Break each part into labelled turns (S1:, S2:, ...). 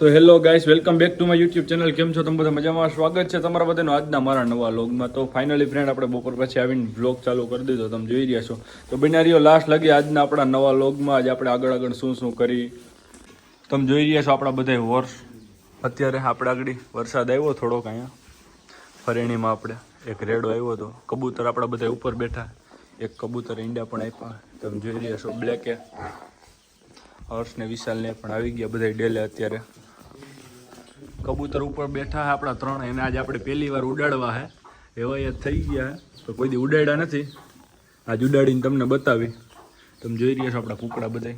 S1: તો hello guys, welcome back to my YouTube channel. કેમ છો તમે બધા? મજામાં? સ્વાગત છે તમારા બધાનું આજના મારા નવા વ્લોગમાં. તો ફાઇનલી ફ્રેન્ડ, આપણે બપોર પછી આવીને વ્લોગ ચાલુ કરી દીધો, તમે જોઈ રહ્યા છો. તો બન્યા રહ્યો લાસ્ટ લગી આજના આપણા નવા વ્લોગમાં. આજે આપણે આગળ શું કરી તમે જોઈ રહ્યા છો. આપણા બધા વર્ષ અત્યારે આપણે આગળ વરસાદ આવ્યો થોડોક અહીંયા ફરેણીમાં. આપણે એક રેડો આવ્યો હતો. કબૂતર આપણા બધા ઉપર બેઠા. એક કબૂતર ઈંડા પણ આપ્યા, તમે જોઈ રહ્યા છો. બ્લેકે હર્ષ ને વિશાલ ને પણ આવી ગયા બધા ડેલે. અત્યારે કબૂતર ઉપર બેઠા હે આપણા ત્રણ. એને આજે આપણે પહેલી વાર ઉડાડવા હે. એવા યાદ થઈ ગયા હે તો કોઈ દી ઉડાડ્યા નથી. આજ ઉડાડીને તમને બતાવી. તમે જોઈ રહ્યા છો આપણા કુકડા બધા.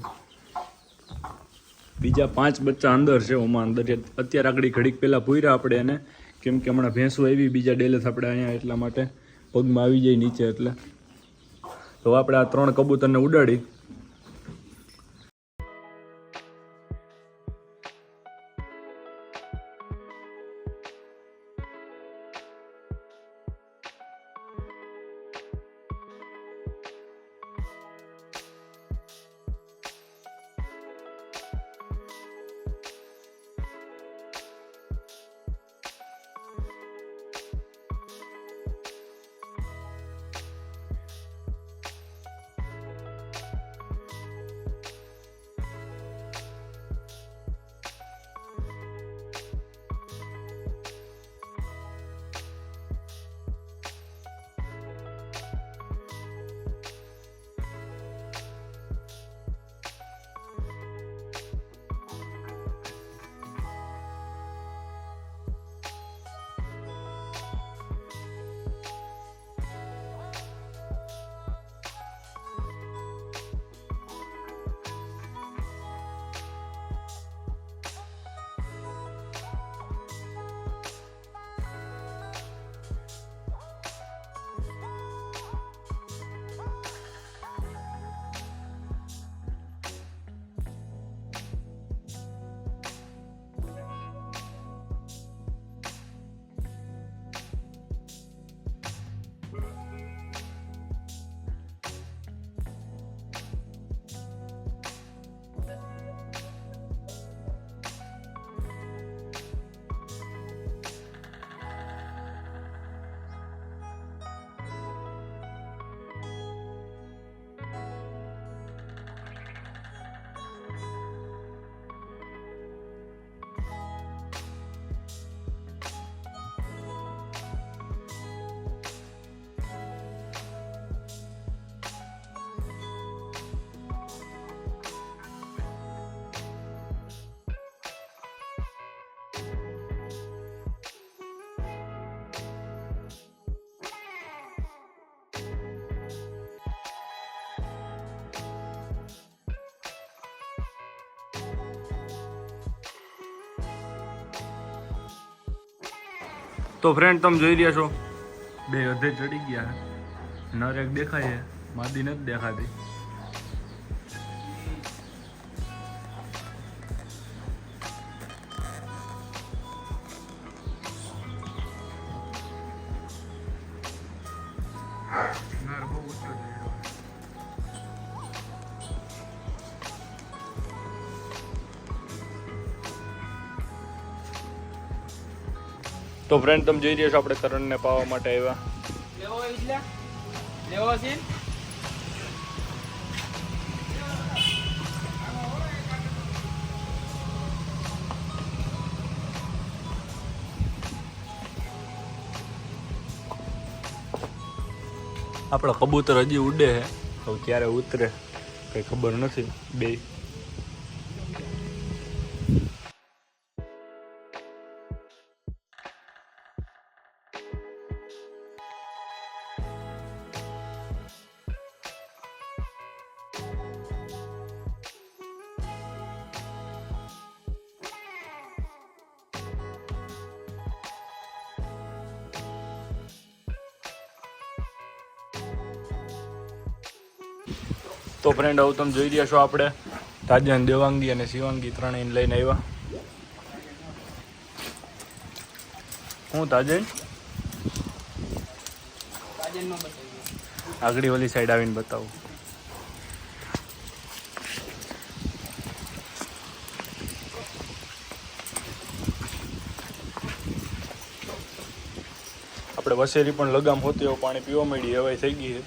S1: બીજા 5 બચ્ચા અંદર છે. ઓમાં અંદર અત્યારે આગળ ઘડીક પહેલાં પૂર્યા આપણે એને, કેમ કે હમણાં ભેંસો આવી બીજા ડેલેથી આપણે અહીંયા, એટલા માટે પગમાં આવી જાય નીચે. એટલે તો આપણે આ 3 કબૂતરને ઉડાડી. તો ફ્રેન્ડ, તમે જોઈ રહ્યા છો 2 અધે ચડી ગયા. નર એક દેખાય છે, માદી નથી દેખાતી. નર બહુ ઊંચો છે. તો ફ્રેન્ડ, તમે જોઈ રહ્યા છો આપણે કરણને પાવા માટે આવ્યા. આપણા કબૂતર હજી ઉડે છે, તો ક્યારે ઉતરે કઈ ખબર નથી. બે તો ફ્રેન્ડ, હવે તમે જોઈ રહ્યા છો આપણે તાજન, દેવાંગી અને શિવાંગી ત્રણેયને લઈને આવ્યા. હું તાજન આગળ ઓલી સાઈડ આવીને બતાવું. આપણે વસેરી પણ લગામ હોતી એવું પાણી પીવા મળી હવે થઈ ગઈ છે.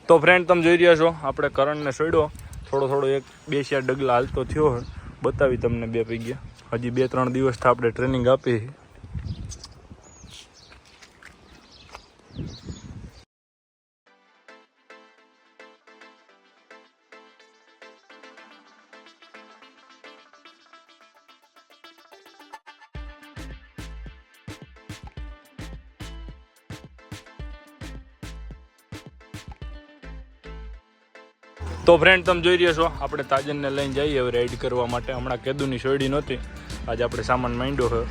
S1: તો ફ્રેન્ડ તમે જોઈ રહ્યા છો આપણે કરણને છોડ્યો થોડો એક 2-4 ડગલા હાલતો થયો હોય. બતાવી તમને 2 પૈયા હજી 2-3 દિવસથી આપણે ટ્રેનિંગ આપી. તો ફ્રેન્ડ તમે જોઈ રહ્યા છો આપણે તાજનને લઈને જઈએ હવે રાઈડ કરવા માટે. હમણાં કેદુની શોયડી નહોતી, આજે આપણે સામાન માંડ્યો છે.